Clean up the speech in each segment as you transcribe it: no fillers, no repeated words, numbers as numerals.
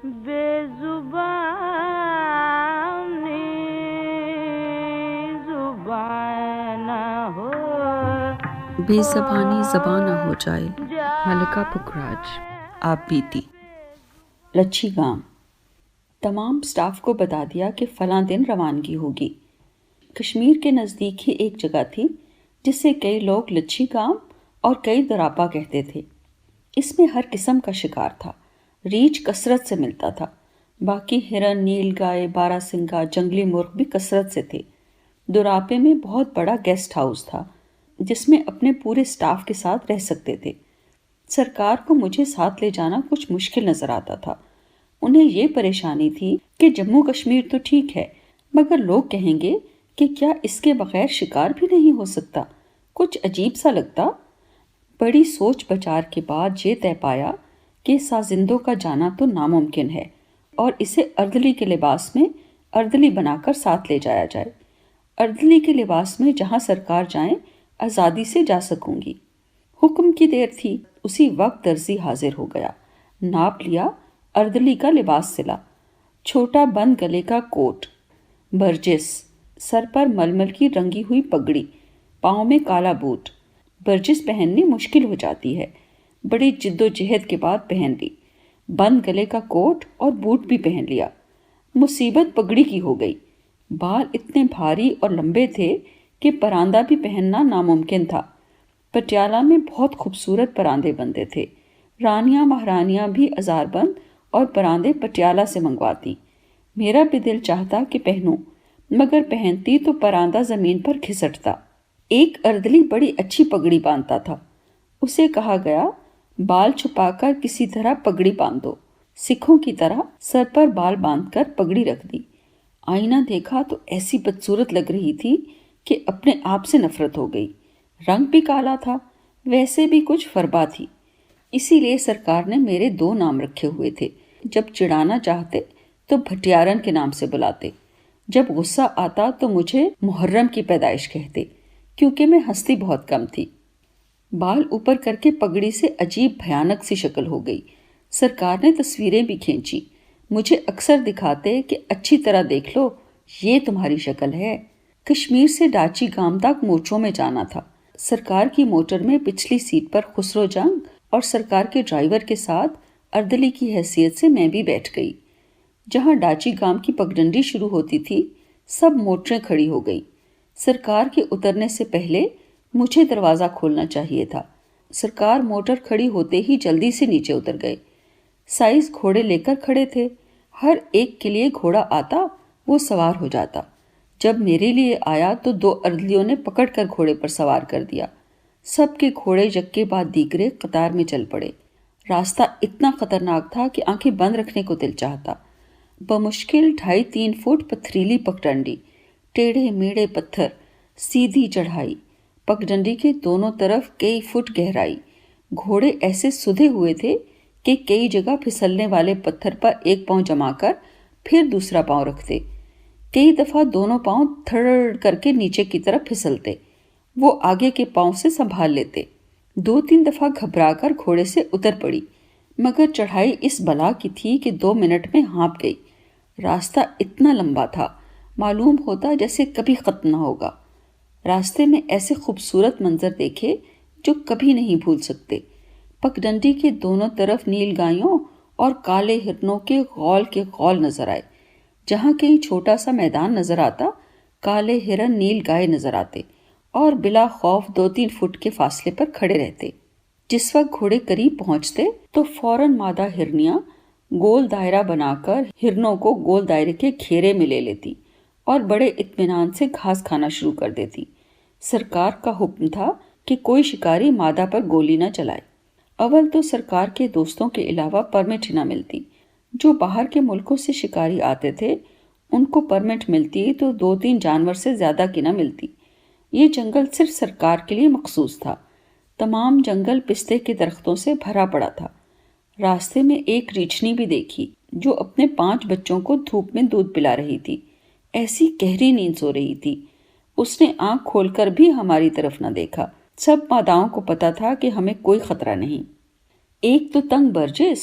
بے زبانی زبان نہ ہو، بے زبانی زبان نہ ہو جائے، ملکہ پکراج۔ آپ بیتی۔ لچھی گام۔ تمام سٹاف کو بتا دیا کہ فلاں دن روانگی ہوگی۔ کشمیر کے نزدیک ہی ایک جگہ تھی جسے کئی لوگ لچھی گام اور کئی دراپا کہتے تھے۔ اس میں ہر قسم کا شکار تھا، ریچھ کثرت سے ملتا تھا، باقی ہرن، نیل گائے، بارہ سنگا، جنگلی مرغ بھی کثرت سے تھے۔ دراپے میں بہت بڑا گیسٹ ہاؤس تھا جس میں اپنے پورے سٹاف کے ساتھ رہ سکتے تھے۔ سرکار کو مجھے ساتھ لے جانا کچھ مشکل نظر آتا تھا۔ انہیں یہ پریشانی تھی کہ جموں کشمیر تو ٹھیک ہے، مگر لوگ کہیں گے کہ کیا اس کے بغیر شکار بھی نہیں ہو سکتا؟ کچھ عجیب سا لگتا۔ بڑی سوچ بچار کے بعد یہ طے پایا کہ سازندوں کا جانا تو ناممکن ہے اور اسے اردلی کے لباس میں اردلی بنا کر ساتھ لے جایا جائے۔ اردلی کے لباس میں جہاں سرکار جائیں آزادی سے جا سکوں گی۔ حکم کی دیر تھی، اسی وقت درزی حاضر ہو گیا، ناپ لیا، اردلی کا لباس سلا۔ چھوٹا بند گلے کا کوٹ، برجس، سر پر ململ کی رنگی ہوئی پگڑی، پاؤں میں کالا بوٹ۔ برجس پہننی مشکل ہو جاتی ہے، بڑی جد و جہد کے بعد پہن لی۔ بند گلے کا کوٹ اور بوٹ بھی پہن لیا۔ مصیبت پگڑی کی ہو گئی۔ بال اتنے بھاری اور لمبے تھے کہ پراندہ بھی پہننا ناممکن تھا۔ پٹیالہ میں بہت خوبصورت پراندے بنتے تھے، رانیاں مہارانیاں بھی ازار بند اور پراندے پٹیالہ سے منگواتی۔ میرا بھی دل چاہتا کہ پہنوں، مگر پہنتی تو پراندہ زمین پر گھسٹتا۔ ایک اردلی بڑی اچھی پگڑی باندھتا تھا، اسے کہا گیا بال چھپا کر کسی طرح پگڑی باندھ دو۔ سکھوں کی طرح سر پر بال باندھ کر پگڑی رکھ دی۔ آئینہ دیکھا تو ایسی بدصورت لگ رہی تھی کہ اپنے آپ سے نفرت ہو گئی۔ رنگ بھی کالا تھا، ویسے بھی کچھ فربا تھی۔ اسی لیے سرکار نے میرے 2 نام رکھے ہوئے تھے۔ جب چڑھانا چاہتے تو بھٹیارن کے نام سے بلاتے، جب غصہ آتا تو مجھے محرم کی پیدائش کہتے، کیونکہ میں ہنستی بہت کم تھی۔ بال اوپر کر کے پگڑی سے عجیب بھیانک سی شکل ہو گئی۔ سرکار نے تصویریں بھی کھینچی، مجھے اکثر دکھاتے کہ اچھی طرح دیکھ لو، یہ تمہاری شکل ہے۔ کشمیر سے ڈاچی گام تک موٹروں میں جانا تھا۔ سرکار کی موٹر میں پچھلی سیٹ پر خسرو جنگ اور سرکار کے ڈرائیور کے ساتھ اردلی کی حیثیت سے میں بھی بیٹھ گئی۔ جہاں ڈاچی گام کی پگڈنڈی شروع ہوتی تھی سب موٹریں کھڑی ہو گئی۔ سرکار کے اترنے سے پہلے مجھے دروازہ کھولنا چاہیے تھا۔ سرکار موٹر کھڑی ہوتے ہی جلدی سے نیچے اتر گئے۔ سائز گھوڑے لے کر کھڑے تھے، ہر ایک کے لیے گھوڑا آتا وہ سوار ہو جاتا۔ جب میرے لیے آیا تو 2 اردلیوں نے پکڑ کر گھوڑے پر سوار کر دیا۔ سب کے گھوڑے یک کے بعد دیگرے قطار میں چل پڑے۔ راستہ اتنا خطرناک تھا کہ آنکھیں بند رکھنے کو دل چاہتا۔ بمشکل 2.5-3 فٹ پتھریلی پگڈنڈی، ٹیڑھے میڑھے پتھر، سیدھی چڑھائی، پگڈنڈی کے دونوں طرف کئی فٹ گہرائی۔ گھوڑے ایسے سدھے ہوئے تھے کہ کئی جگہ پھسلنے والے پتھر پر ایک پاؤں جما کر پھر دوسرا پاؤں رکھتے۔ کئی دفعہ دونوں پاؤں تھڑ کر کے نیچے کی طرف پھسلتے، وہ آگے کے پاؤں سے سنبھال لیتے۔ 2-3 دفعہ گھبرا کر گھوڑے سے اتر پڑی، مگر چڑھائی اس بلا کی تھی کہ 2 منٹ میں ہانپ گئی۔ راستہ اتنا لمبا تھا، معلوم ہوتا جیسے کبھی ختم نہ ہوگا۔ راستے میں ایسے خوبصورت منظر دیکھے جو کبھی نہیں بھول سکتے۔ پگڈنڈی کے دونوں طرف نیل گائیوں اور کالے ہرنوں کے غول نظر آئے۔ جہاں کہیں چھوٹا سا میدان نظر آتا، کالے ہرن نیل گائے نظر آتے اور بلا خوف 2-3 فٹ کے فاصلے پر کھڑے رہتے۔ جس وقت گھوڑے قریب پہنچتے تو فوراً مادہ ہرنیاں گول دائرہ بنا کر ہرنوں کو گول دائرے کے گھیرے میں لے لیتی اور بڑے اطمینان سے گھاس کھانا شروع کر دیتی۔ سرکار کا حکم تھا کہ کوئی شکاری مادہ پر گولی نہ چلائے۔ اول تو سرکار کے دوستوں کے علاوہ پرمٹ ہی نہ ملتی۔ جو باہر کے ملکوں سے شکاری آتے تھے ان کو پرمٹ ملتی تو 2-3 جانور سے زیادہ کی نہ ملتی۔ یہ جنگل صرف سرکار کے لیے مخصوص تھا۔ تمام جنگل پستے کے درختوں سے بھرا پڑا تھا۔ راستے میں ایک ریچھنی بھی دیکھی جو اپنے 5 بچوں کو دھوپ میں دودھ پلا رہی تھی۔ ایسی گہری نیند سو رہی تھی، اس نے آنکھ کھول کر بھی ہماری طرف نہ دیکھا۔ سب ماداؤں کو پتا تھا کہ ہمیں کوئی خطرہ نہیں۔ ایک تو تنگ برجس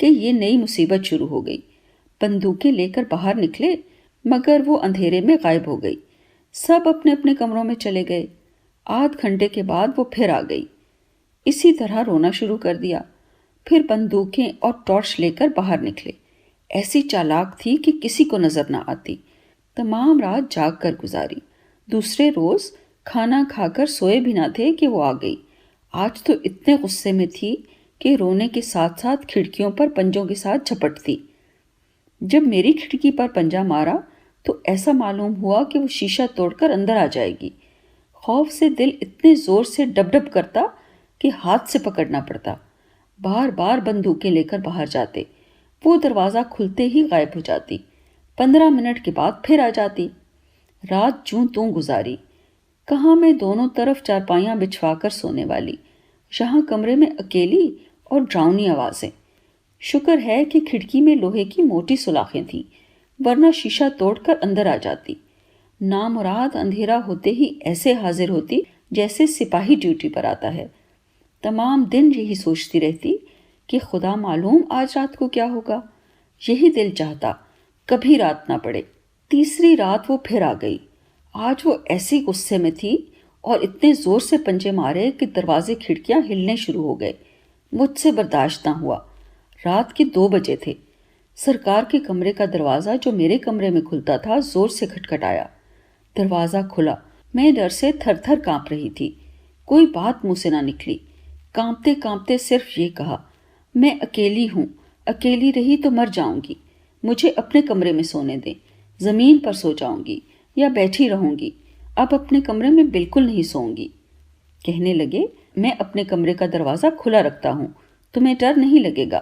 کہ یہ نئی مصیبت شروع ہو گئی۔ بندوقیں لے کر باہر نکلے مگر وہ اندھیرے میں غائب ہو گئی۔ سب اپنے اپنے کمروں میں چلے گئے۔ آدھ گھنٹے کے بعد وہ پھر آ گئی۔ اسی طرح رونا شروع کر دیا۔ پھر بندوقیں اور ٹارچ لے کر باہر نکلے۔ ایسی چالاک تھی کہ کسی کو نظر نہ آتی۔ تمام رات جاگ کر گزاری۔ دوسرے روز کھانا کھا کر سوئے بھی نہ تھے کہ وہ آ گئی۔ آج تو اتنے غصے میں تھی کہ رونے کے ساتھ ساتھ کھڑکیوں پر پنجوں کے ساتھ جھپٹتی۔ جب میری کھڑکی پر پنجہ مارا تو ایسا معلوم ہوا کہ وہ شیشہ توڑ کر اندر آ جائے گی۔ خوف سے دل اتنے زور سے ڈب ڈب کرتا کہ ہاتھ سے پکڑنا پڑتا۔ بار بار بندوقیں لے کر باہر جاتے۔ وہ دروازہ کھلتے ہی غائب ہو جاتی۔ 15 منٹ کے بعد پھر آ جاتی۔ رات جوں توں گزاری۔ کہاں میں دونوں طرف چارپائیاں بچھوا کر سونے والی، یہاں کمرے میں اکیلی اور ڈراؤنی آوازیں۔ شکر ہے کہ کھڑکی میں لوہے کی موٹی سلاخیں تھیں، ورنہ شیشہ توڑ کر اندر آ جاتی۔ نامراد اندھیرا ہوتے ہی ایسے حاضر ہوتی جیسے سپاہی ڈیوٹی پر آتا ہے۔ تمام دن یہی سوچتی رہتی کہ خدا معلوم آج رات کو کیا ہوگا۔ یہی دل چاہتا کبھی رات نہ پڑے۔ تیسری رات وہ پھر آ گئی۔ آج وہ ایسی غصے میں تھی اور اتنے زور سے پنجے مارے کہ دروازے کھڑکیاں ہلنے شروع ہو گئے۔ مجھ سے برداشت نہ ہوا۔ رات کے 2 بجے تھے۔ سرکار کے کمرے کا دروازہ جو میرے کمرے میں کھلتا تھا زور سے کھٹکھٹایا۔ دروازہ کھلا۔ میں ڈر سے تھر تھر کانپ رہی تھی۔ کوئی بات منہ سے نہ نکلی۔ کانپتے کانپتے صرف یہ کہا، میں اکیلی ہوں، اکیلی رہی تو مر جاؤں گی، مجھے اپنے کمرے میں سونے دیں، زمین پر سو جاؤں گی یا بیٹھی رہوں گی، اب اپنے کمرے میں بالکل نہیں سوؤں گی۔ کہنے لگے، میں اپنے کمرے کا دروازہ کھلا رکھتا ہوں، تمہیں ڈر نہیں لگے گا،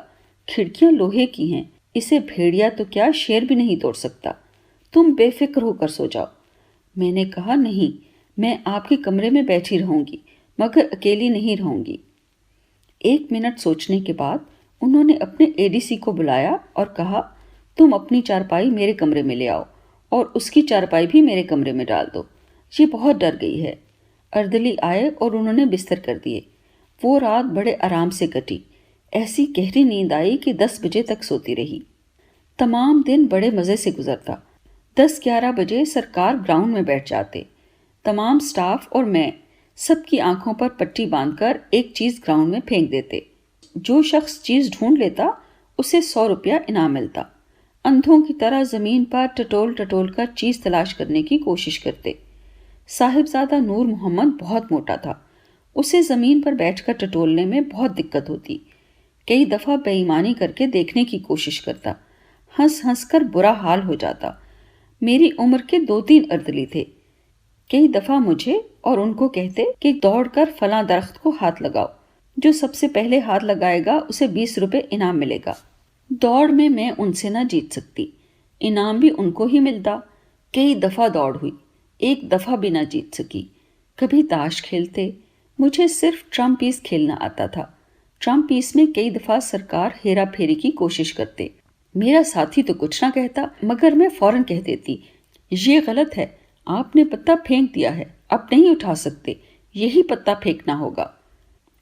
کھڑکیاں لوہے کی ہیں، اسے بھیڑیا تو کیا شیر بھی نہیں توڑ سکتا، تم بے فکر ہو کر سو جاؤ۔ میں نے کہا، نہیں، میں آپ کے کمرے میں بیٹھی رہوں گی مگر اکیلی نہیں رہوں گی۔ 1 منٹ سوچنے کے بعد انہوں نے اپنے ADC کو بلایا اور کہا، تم اپنی چارپائی میرے کمرے میں لے آؤ اور اس کی چارپائی بھی میرے کمرے میں ڈال دو، یہ بہت ڈر گئی ہے۔ اردلی آئے اور انہوں نے بستر کر دیے۔ وہ رات بڑے آرام سے کٹی۔ ایسی گہری نیند آئی کہ 10 بجے تک سوتی رہی۔ تمام دن بڑے مزے سے گزرتا۔ 10-11 بجے سرکار گراؤنڈ میں بیٹھ جاتے۔ تمام سٹاف اور میں سب کی آنکھوں پر پٹی باندھ کر ایک چیز گراؤنڈ میں پھینک دیتے۔ جو شخص چیز ڈھونڈ لیتا اسے 100 روپیہ انعام ملتا۔ اندھوں کی طرح زمین پر ٹٹول ٹٹول کر چیز تلاش کرنے کی کوشش کرتے۔ صاحبزادہ نور محمد بہت موٹا تھا، اسے زمین پر بیٹھ کر ٹٹولنے میں بہت دقت ہوتی۔ کئی دفعہ بے ایمانی کر کے دیکھنے کی کوشش کرتا، ہنس ہنس کر برا حال ہو جاتا۔ میری عمر کے 2-3 اردلی تھے۔ کئی دفعہ مجھے اور ان کو کہتے کہ دوڑ کر فلاں درخت کو ہاتھ لگاؤ، جو سب سے پہلے ہاتھ لگائے گا اسے 20 روپے انعام ملے گا۔ دوڑ میں ان سے نہ جیت سکتی، انعام بھی ان کو ہی ملتا۔ کئی دفعہ دوڑ ہوئی، ایک دفعہ بھی نہ جیت سکی۔ کبھی تاش کھیلتے، مجھے صرف ٹرم پیس کھیلنا آتا تھا۔ ٹرم پیس میں کئی دفعہ سرکار ہیرا پھیری کی کوشش کرتے۔ میرا ساتھی تو کچھ نہ کہتا مگر میں فوراً کہہ دیتی، یہ غلط ہے، آپ نے پتہ پھینک دیا ہے، اب نہیں اٹھا سکتے، یہی پتہ پھینکنا ہوگا۔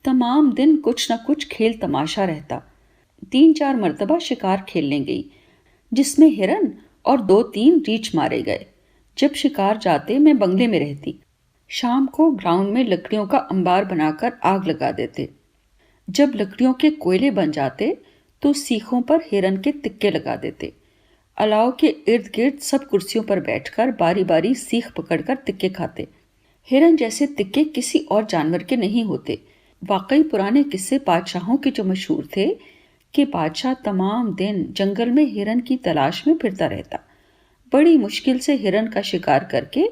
تمام دن کچھ نہ کچھ کھیل تماشا رہتا۔ 3-4 مرتبہ شکار کھیلنے گئی جس میں ہرن اور 2-3 ریچھ مارے گئے۔ جب شکار جاتے میں بنگلے میں رہتی۔ شام کو گراؤنڈ میں لکڑیوں کا انبار بنا کر آگ لگا دیتے۔ جب لکڑیوں کے کوئلے بن جاتے تو سیخوں پر ہرن کے تکے لگا دیتے۔ الاؤ کے ارد گرد سب کرسیوں پر بیٹھ کر باری باری سیخ پکڑ کر تکے کھاتے۔ ہرن جیسے تکے کسی اور جانور کے نہیں ہوتے۔ واقعی پرانے قصے بادشاہوں کے جو مشہور تھے کہ بادشاہ تمام دن جنگل میں ہرن کی تلاش میں پھرتا رہتا، بڑی مشکل سے ہرن کا شکار کر کے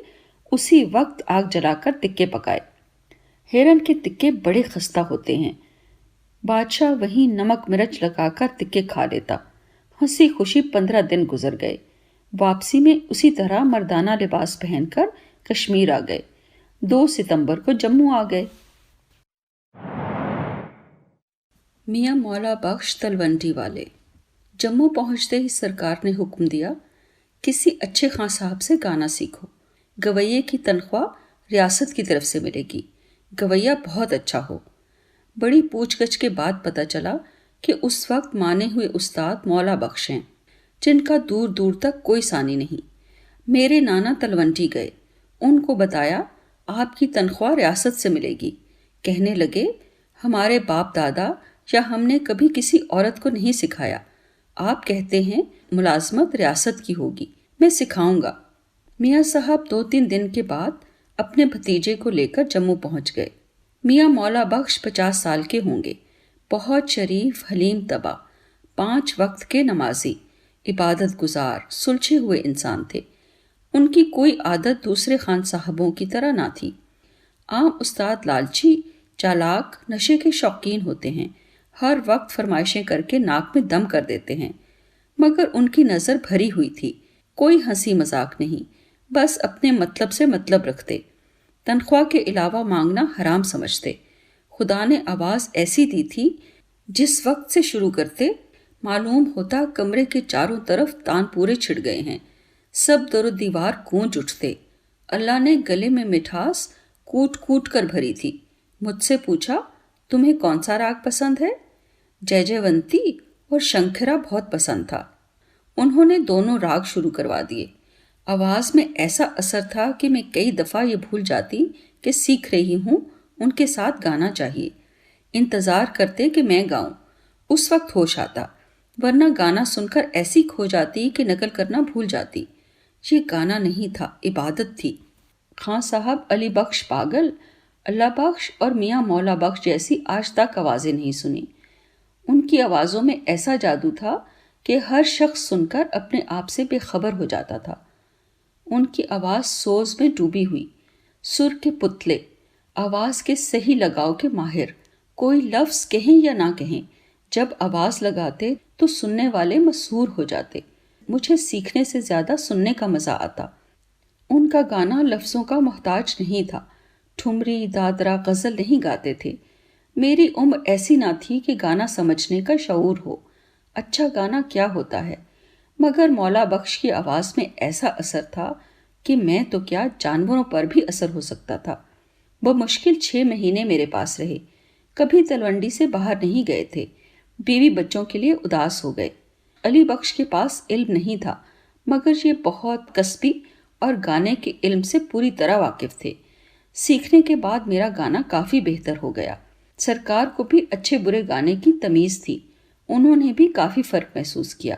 اسی وقت آگ جلا کر تکے پکائے۔ ہرن کے تکے بڑے خستہ ہوتے ہیں۔ بادشاہ وہیں نمک مرچ لگا کر تکے کھا لیتا۔ ہنسی خوشی 15 دن گزر گئے۔ واپسی میں اسی طرح مردانہ لباس پہن کر کشمیر آ گئے۔ 2 ستمبر کو جموں آ گئے۔ میاں مولا بخش تلونڈی والے۔ جموں پہنچتے ہی سرکار نے حکم دیا، کسی اچھے خاں صاحب سے گانا سیکھو، گویے کی تنخواہ ریاست کی طرف سے ملے گی، گویا بہت اچھا ہو۔ بڑی پوچھ گچھ کے بعد پتہ چلا کہ اس وقت مانے ہوئے استاد مولا بخش ہیں، جن کا دور دور تک کوئی ثانی نہیں۔ میرے نانا تلونٹی گئے، ان کو بتایا آپ کی تنخواہ ریاست سے ملے گی۔ کہنے لگے ہمارے باپ دادا یا ہم نے کبھی کسی عورت کو نہیں سکھایا، آپ کہتے ہیں ملازمت ریاست کی ہوگی، میں سکھاؤں گا۔ میاں صاحب 2-3 دن کے بعد اپنے بھتیجے کو لے کر جموں پہنچ گئے۔ میاں مولا بخش 50 سال کے ہوں گے، بہت شریف، حلیم طبع، 5 وقت کے نمازی، عبادت گزار، سلجھے ہوئے انسان تھے۔ ان کی کوئی عادت دوسرے خان صاحبوں کی طرح نہ تھی۔ عام استاد لالچی، چالاک، نشے کے شوقین ہوتے ہیں، ہر وقت فرمائشیں کر کے ناک میں دم کر دیتے ہیں، مگر ان کی نظر بھری ہوئی تھی، کوئی ہنسی مذاق نہیں، بس اپنے مطلب سے مطلب رکھتے، تنخواہ کے علاوہ مانگنا حرام سمجھتے۔ خدا نے آواز ایسی دی تھی، جس وقت سے شروع کرتے معلوم ہوتا کمرے کے چاروں طرف تان پورے چھڑ گئے ہیں، سب در و دیوار گونج اٹھتے۔ اللہ نے گلے میں مٹھاس کوٹ کوٹ کر بھری تھی۔ مجھ سے پوچھا تمہیں کون سا راگ پسند ہے؟ جے جے ونتی اور شنکھرا بہت پسند تھا۔ انہوں نے دونوں راگ شروع کروا دیے۔ آواز میں ایسا اثر تھا کہ میں کئی دفعہ یہ بھول جاتی کہ سیکھ رہی ہوں، ان کے ساتھ گانا چاہیے۔ انتظار کرتے کہ میں گاؤں، اس وقت ہوش آتا، ورنہ گانا سن کر ایسی کھو جاتی کہ نقل کرنا بھول جاتی۔ یہ گانا نہیں تھا، عبادت تھی۔ خان صاحب علی بخش پاگل، اللہ بخش اور میاں مولا بخش جیسی آج تک آوازیں نہیں سنی۔ ان کی آوازوں میں ایسا جادو تھا کہ ہر شخص سن کر اپنے آپ سے بے خبر ہو جاتا تھا۔ ان کی آواز سوز میں ڈوبی ہوئی، سر کے پتلے، آواز کے صحیح لگاؤ کے ماہر، کوئی لفظ کہیں یا نہ کہیں، جب آواز لگاتے تو سننے والے مسحور ہو جاتے۔ مجھے سیکھنے سے زیادہ سننے کا مزہ آتا۔ ان کا گانا لفظوں کا محتاج نہیں تھا، ٹھمری، دادرا، غزل نہیں گاتے تھے۔ میری عمر ایسی نہ تھی کہ گانا سمجھنے کا شعور ہو، اچھا گانا کیا ہوتا ہے، مگر مولا بخش کی آواز میں ایسا اثر تھا کہ میں تو کیا جانوروں پر بھی اثر ہو سکتا تھا۔ وہ مشکل 6 مہینے میرے پاس رہے، کبھی تلونڈی سے باہر نہیں گئے تھے، بیوی بچوں کے لیے اداس ہو گئے۔ علی بخش کے پاس علم نہیں تھا، مگر یہ بہت کسبی اور گانے کے علم سے پوری طرح واقف تھے۔ سیکھنے کے بعد میرا گانا کافی بہتر ہو گیا۔ سرکار کو بھی اچھے برے گانے کی تمیز تھی، انہوں نے بھی کافی فرق محسوس کیا۔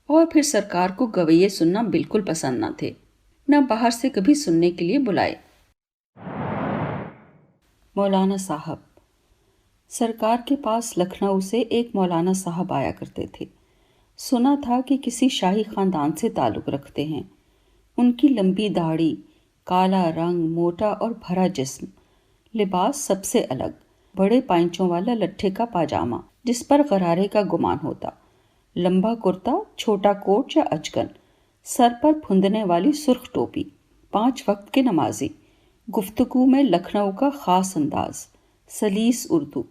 اور پھر سرکار کو گویے سننا بالکل پسند نہ تھے، نہ باہر سے کبھی سننے کے لیے بلائے۔ مولانا صاحب، سرکار کے پاس لکھنؤ سے ایک مولانا صاحب آیا کرتے تھے۔ سنا تھا کہ کسی شاہی خاندان سے تعلق رکھتے ہیں۔ ان کی لمبی داڑھی، کالا رنگ، موٹا اور بھرا جسم، لباس سب سے الگ، بڑے پائنچوں والا لٹھے کا پاجامہ جس پر غرارے کا گمان ہوتا، لمبا کرتا، چھوٹا کوٹ یا اچکن، سر پر پھندنے والی سرخ ٹوپی، 5 وقت کے نمازی، گفتگو میں لکھنؤ کا خاص انداز، سلیس اردو،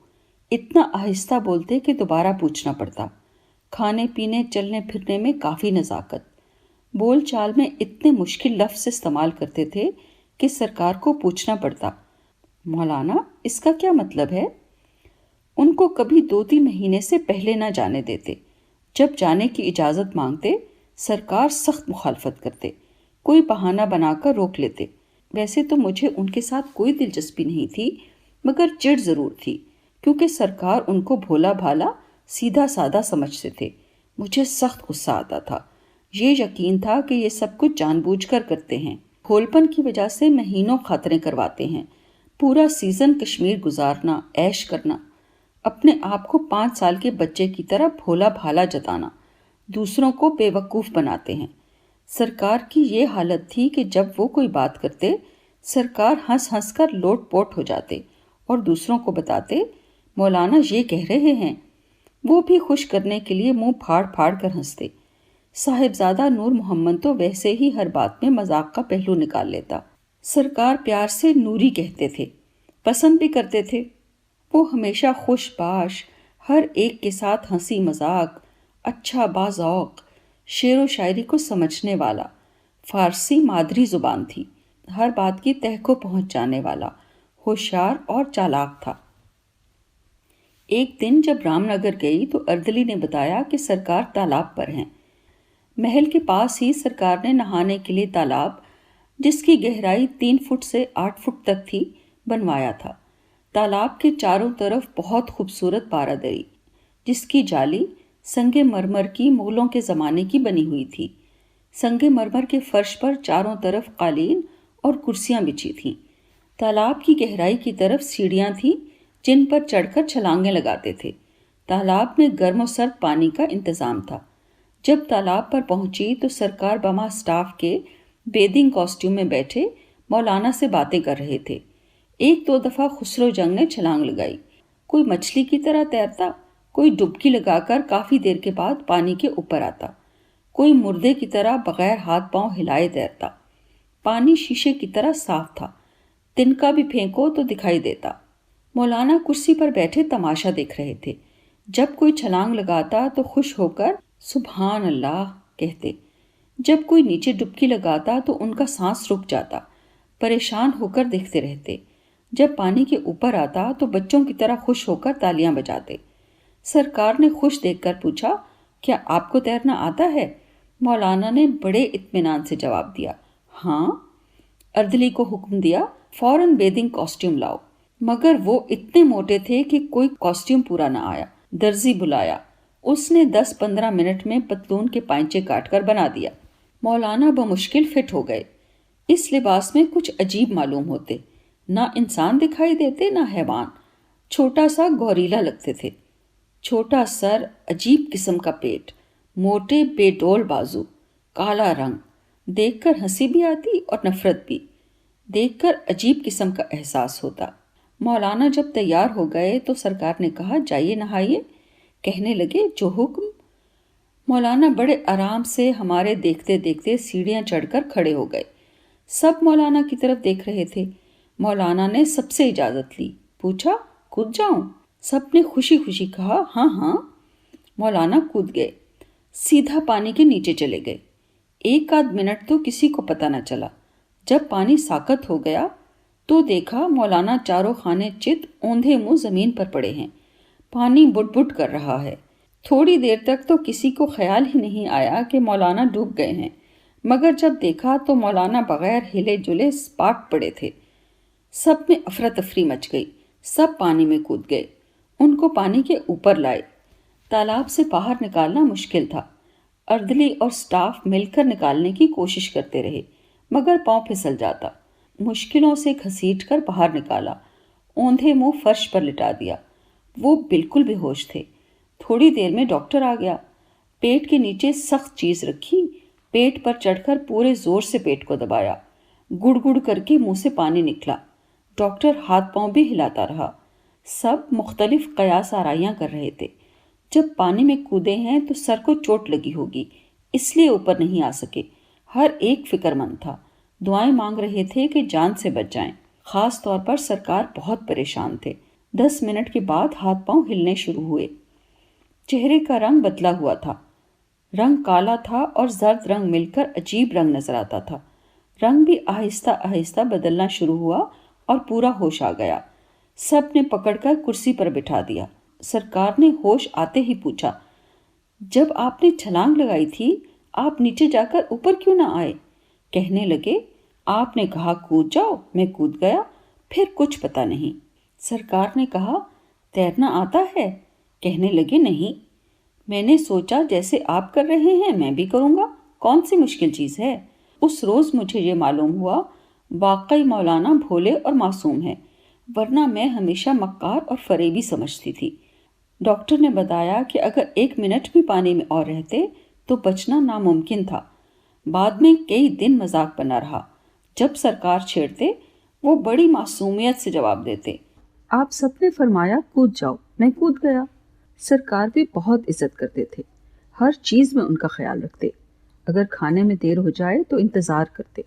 اتنا آہستہ بولتے کہ دوبارہ پوچھنا پڑتا، کھانے پینے چلنے پھرنے میں کافی نزاکت، بول چال میں اتنے مشکل لفظ استعمال کرتے تھے کہ سرکار کو پوچھنا پڑتا، مولانا اس کا کیا مطلب ہے؟ ان کو کبھی 2-3 مہینے سے پہلے نہ جانے دیتے، جب جانے کی اجازت مانگتے سرکار سخت مخالفت کرتے، کوئی بہانہ بنا کر روک لیتے۔ ویسے تو مجھے ان کے ساتھ کوئی دلچسپی نہیں تھی، مگر چڑ ضرور تھی، کیونکہ سرکار ان کو بھولا بھالا، سیدھا سادہ سمجھتے تھے۔ مجھے سخت غصہ آتا تھا، یہ یقین تھا کہ یہ سب کچھ جان بوجھ کر کرتے ہیں، بھولپن کی وجہ سے مہینوں خاطریں کرواتے ہیں، پورا سیزن کشمیر گزارنا، عیش کرنا، اپنے آپ کو 5 سال کے بچے کی طرح بھولا بھالا جتانا، دوسروں کو بے وقوف بناتے ہیں۔ سرکار کی یہ حالت تھی کہ جب وہ کوئی بات کرتے، سرکار ہنس ہنس کر لوٹ پوٹ ہو جاتے اور دوسروں کو بتاتے، مولانا یہ کہہ رہے ہیں۔ وہ بھی خوش کرنے کے لیے منہ پھاڑ پھاڑ کر ہنستے۔ صاحبزادہ نور محمد تو ویسے ہی ہر بات میں مذاق کا پہلو نکال لیتا۔ سرکار پیار سے نوری کہتے تھے، پسند بھی کرتے تھے۔ وہ ہمیشہ خوش باش، ہر ایک کے ساتھ ہنسی مذاق، اچھا باذوق، شعر و شاعری کو سمجھنے والا، فارسی مادری زبان تھی، ہر بات کی تہ کو پہنچ جانے والا، ہوشیار اور چالاک تھا۔ ایک دن جب رام نگر گئی تو اردلی نے بتایا کہ سرکار تالاب پر ہیں۔ محل کے پاس ہی سرکار نے نہانے کے لیے تالاب، جس کی گہرائی 3 فٹ سے 8 فٹ تک تھی، بنوایا تھا۔ تالاب کے چاروں طرف بہت خوبصورت بارہ دری، جس کی جالی سنگ مرمر کی مغلوں کے زمانے کی بنی ہوئی تھی۔ سنگ مرمر کے فرش پر چاروں طرف قالین اور کرسیاں بچھی تھیں۔ تالاب کی گہرائی کی طرف سیڑھیاں تھیں جن پر چڑھ کر چھلانگیں لگاتے تھے۔ تالاب میں گرم و سرد پانی کا انتظام تھا۔ جب تالاب پر پہنچی تو سرکار بما سٹاف کے بیدنگ کاسٹیوم میں بیٹھے مولانا سے باتیں کر رہے تھے۔ 1-2 دفعہ خسرو جنگ نے چھلانگ لگائی۔ کوئی مچھلی کی طرح تیرتا، کوئی ڈبکی لگا کر کافی دیر کے بعد پانی کے اوپر آتا، کوئی مردے کی طرح بغیر ہاتھ پاؤں ہلائے تیرتا۔ پانی شیشے کی طرح صاف تھا، تنکا بھی پھینکو تو دکھائی دیتا۔ مولانا کرسی پر بیٹھے تماشا دیکھ رہے تھے۔ جب کوئی چھلانگ لگاتا تو خوش ہو کر سبحان اللہ کہتے، جب کوئی نیچے ڈبکی لگاتا تو ان کا سانس رک جاتا، پریشان ہو کر دیکھتے رہتے۔ جب پانی کے اوپر آتا تو بچوں کی طرح خوش ہو کر تالیاں بجاتے۔ سرکار نے خوش دیکھ کر پوچھا، کیا آپ کو تیرنا آتا ہے؟ مولانا نے بڑے اطمینان سے جواب دیا، ہاں۔ اردلی کو حکم دیا، فوراً بیدنگ کاسٹیوم لاؤ، مگر وہ اتنے موٹے تھے کہ کوئی کاسٹیوم پورا نہ آیا۔ درزی بلایا، اس نے 10-15 منٹ میں پتلون کے پائنچے کاٹ کر بنا دیا۔ مولانا بمشکل فٹ ہو گئے۔ اس لباس میں کچھ عجیب معلوم ہوتے، نہ انسان دکھائی دیتے نہ حیوان، چھوٹا سا گوریلا لگتے تھے۔ چھوٹا سر، عجیب قسم کا پیٹ، موٹے بے ڈول بازو، کالا رنگ، دیکھ کر ہنسی بھی آتی اور نفرت بھی، دیکھ کر عجیب قسم کا احساس ہوتا۔ مولانا جب تیار ہو گئے تو سرکار نے کہا، جائیے نہائیے۔ کہنے لگے، جو حکم۔ مولانا بڑے آرام سے ہمارے دیکھتے دیکھتے سیڑھیاں چڑھ کر کھڑے ہو گئے۔ سب مولانا کی طرف دیکھ رہے تھے۔ مولانا نے سب سے اجازت لی، پوچھا، کود جاؤں؟ سب نے خوشی خوشی کہا، ہاں ہاں۔ مولانا کود گئے، سیدھا پانی کے نیچے چلے گئے۔ 1-8 منٹ تو کسی کو پتہ نہ چلا۔ جب پانی ساکت ہو گیا تو دیکھا مولانا چاروں خانے چت اوندھے منہ زمین پر پڑے ہیں۔ پانی بٹ بٹ کر رہا ہے۔ تھوڑی دیر تک تو کسی کو خیال ہی نہیں آیا کہ مولانا ڈوب گئے ہیں، مگر جب دیکھا تو مولانا بغیر ہلے جلے سپاٹ پڑے تھے۔ سب میں افراتفری مچ گئی، سب پانی میں کود گئے، ان کو پانی کے اوپر لائے۔ تالاب سے باہر نکالنا مشکل تھا۔ اردلی اور سٹاف مل کر نکالنے کی کوشش کرتے رہے، مگر پاؤں پھسل جاتا۔ مشکلوں سے گھسیٹ کر باہر نکالا، اوندھے منہ فرش پر لٹا دیا۔ وہ بالکل بے ہوش تھے۔ تھوڑی دیر میں ڈاکٹر آ گیا۔ پیٹ کے نیچے سخت چیز رکھی، پیٹ پر چڑھ کر پورے زور سے پیٹ کو دبایا، گڑ گڑ کر کے منہ سے پانی نکلا۔ ڈاکٹر ہاتھ پاؤں بھی ہلاتا رہا۔ سب مختلف قیاس آرائیاں کر رہے تھے۔ جب پانی میں کودے ہیں تو سر کو چوٹ لگی ہوگی، اس لیے اوپر نہیں آ سکے۔ ہر ایک فکر مند تھا، دعائیں مانگ رہے تھے کہ جان سے بچ جائیں۔ خاص طور پر سرکار بہت پریشان تھے۔ 10 منٹ کے بعد ہاتھ پاؤں ہلنے شروع ہوئے۔ چہرے کا رنگ بدلا ہوا تھا، رنگ کالا تھا اور زرد رنگ مل کر عجیب رنگ نظر آتا تھا۔ رنگ بھی آہستہ آہستہ بدلنا شروع ہوا اور پورا ہوش آ گیا۔ سب نے پکڑ کر کرسی پر بٹھا دیا۔ سرکار نے ہوش آتے ہی پوچھا، جب آپ نے چھلانگ لگائی تھی آپ نیچے جا کر اوپر کیوں نہ آئے؟ کہنے لگے، آپ نے کہا کود جاؤ، میں کود گیا، پھر کچھ پتہ نہیں۔ سرکار نے کہا، تیرنا آتا ہے؟ کہنے لگے، نہیں۔ میں نے سوچا جیسے آپ کر رہے ہیں میں بھی کروں گا، کون سی مشکل چیز ہے؟ اس روز مجھے یہ معلوم ہوا واقعی مولانا بھولے اور معصوم ہیں، ورنہ میں ہمیشہ مکار اور فریبی سمجھتی تھی۔ ڈاکٹر نے بتایا کہ اگر 1 منٹ بھی پانی میں اور رہتے تو بچنا ناممکن تھا۔ بعد میں کئی دن مذاق بنا رہا۔ جب سرکار چھیڑتے وہ بڑی معصومیت سے جواب دیتے، آپ سب نے فرمایا کود جاؤ، میں کود گیا۔ سرکار بھی بہت عزت کرتے تھے، ہر چیز میں ان کا خیال رکھتے، اگر کھانے میں دیر ہو جائے تو انتظار کرتے۔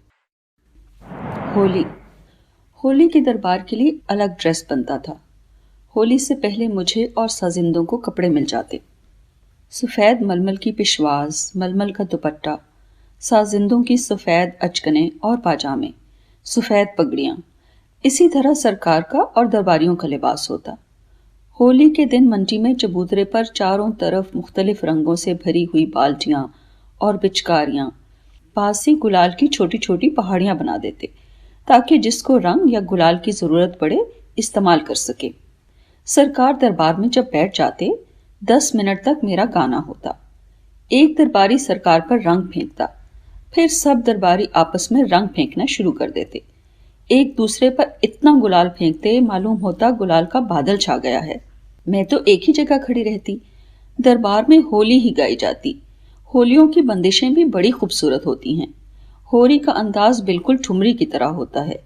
ہولی کے دربار کے لیے الگ ڈریس بنتا تھا۔ ہولی سے پہلے مجھے اور سازندوں کو کپڑے مل جاتے، سفید ململ کی پشواز، ململ کا دوپٹہ، سازندوں کی سفید اچکنے اور پاجامے، سفید پگڑیاں، اسی طرح سرکار کا اور درباریوں کا لباس ہوتا۔ ہولی کے دن منڈی میں چبوترے پر چاروں طرف مختلف رنگوں سے بھری ہوئی بالٹیاں اور پچکاریاں، پاس ہی گلال کی چھوٹی چھوٹی پہاڑیاں بنا دیتے تاکہ جس کو رنگ یا گلال کی ضرورت پڑے استعمال کر سکے۔ سرکار دربار میں جب بیٹھ جاتے 10 منٹ تک میرا گانا ہوتا۔ ایک درباری سرکار پر رنگ پھینکتا، پھر سب درباری آپس میں رنگ پھینکنا شروع کر دیتے۔ ایک دوسرے پر اتنا گلال پھینکتے معلوم ہوتا گلال کا بادل چھا گیا ہے۔ میں تو ایک ہی جگہ کھڑی رہتی۔ دربار میں ہولی ہی گائی جاتی۔ ہولیوں کی بندشیں بھی بڑی خوبصورت ہوتی ہیں۔ ہوری کا انداز بالکل ٹھمری کی طرح ہوتا ہے۔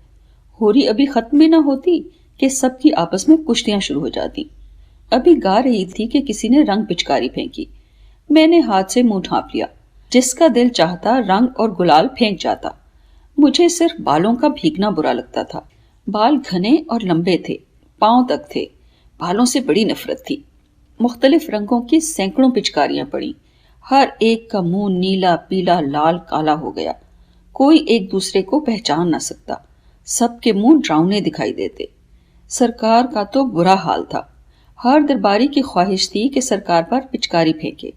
ہوری ابھی ختم بھی نہ ہوتی کہ سب کی آپس میں کشتیاں شروع ہو جاتی۔ ابھی گا رہی تھی کہ کسی نے رنگ پچکاری پھینکی۔ میں نے ہاتھ سے منہ ڈھانپ لیا۔ جس کا دل چاہتا رنگ اور گلال پھینک جاتا۔ مجھے صرف بالوں کا بھیگنا برا لگتا تھا۔ بال گھنے اور لمبے تھے، پاؤں تک تھے۔ بالوں سے بڑی نفرت تھی۔ مختلف رنگوں کی سینکڑوں پچکاریاں پڑیں۔ ہر ایک کا منہ نیلا، پیلا، لال، کالا ہو گیا۔ کوئی ایک دوسرے کو پہچان نہ سکتا۔ سب کے منہ ڈراؤنے دکھائی دیتے۔ سرکار کا تو برا حال تھا۔ ہر درباری کی خواہش تھی کہ سرکار پر پچکاری پھینکے۔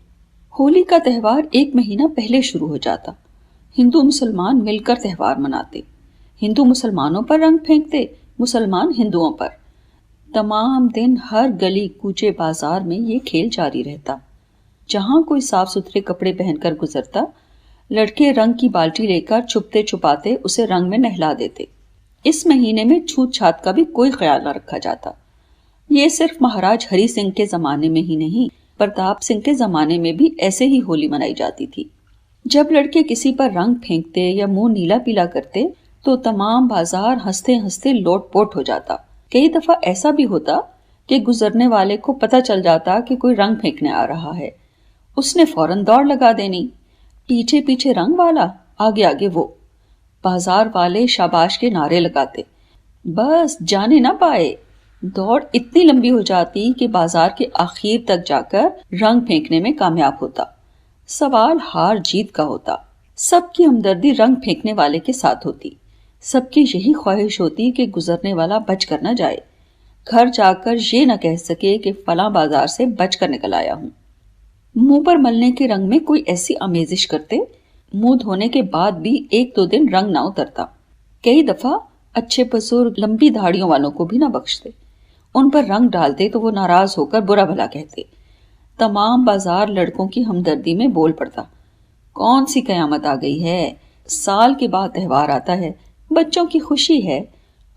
ہولی کا تہوار 1 مہینہ پہلے شروع ہو جاتا۔ ہندو مسلمان مل کر تہوار مناتے۔ ہندو مسلمانوں پر رنگ پھینکتے، مسلمان ہندوؤں پر۔ تمام دن ہر گلی کوچے بازار میں یہ کھیل جاری رہتا۔ جہاں کوئی صاف ستھرے کپڑے پہن کر گزرتا، لڑکے رنگ کی بالٹی لے کر چھپتے چھپاتے اسے رنگ میں نہلا دیتے۔ اس مہینے میں چھوت چھات کا بھی کوئی خیال نہ رکھا جاتا۔ یہ صرف مہاراج ہری سنگھ کے زمانے میں ہی نہیں، پرتاپ سنگھ کے زمانے میں بھی ایسے ہی ہولی منائی جاتی تھی۔ جب لڑکے کسی پر رنگ پھینکتے یا منہ نیلا پیلا کرتے تو تمام بازار ہنستے ہنستے لوٹ پوٹ ہو جاتا۔ کئی دفعہ ایسا بھی ہوتا کہ گزرنے والے کو پتہ چل جاتا کہ کوئی رنگ پھینکنے آ رہا ہے۔ اس نے فوراً دوڑ لگا دینی۔ پیچھے پیچھے رنگ والا، آگے آگے وہ۔ بازار والے شاباش کے نعرے لگاتے، بس جانے نہ پائے۔ دوڑ اتنی لمبی ہو جاتی کہ بازار کے آخر تک جا کر رنگ پھینکنے میں کامیاب ہوتا۔ سوال ہار جیت کا ہوتا۔ سب کی ہمدردی رنگ پھینکنے والے کے ساتھ ہوتی۔ سب کی یہی خواہش ہوتی کہ گزرنے والا بچ کر نہ جائے، گھر جا کر یہ نہ کہہ سکے کہ فلاں بازار سے بچ کر نکل آیا ہوں۔ منہ پر ملنے کے رنگ میں کوئی ایسی آمیزش کرتے، منہ دھونے کے بعد بھی 1-2 دن رنگ نہ اترتا۔ کئی دفعہ اچھے بزرگ لمبی دھاڑیوں والوں کو بھی نہ بخشتے۔ ان پر رنگ ڈالتے تو وہ ناراض ہو کر برا بھلا کہتے۔ تمام بازار لڑکوں کی ہمدردی میں بول پڑتا، کون سی قیامت آ گئی ہے، سال کے بعد تہوار آتا ہے، بچوں کی خوشی ہے،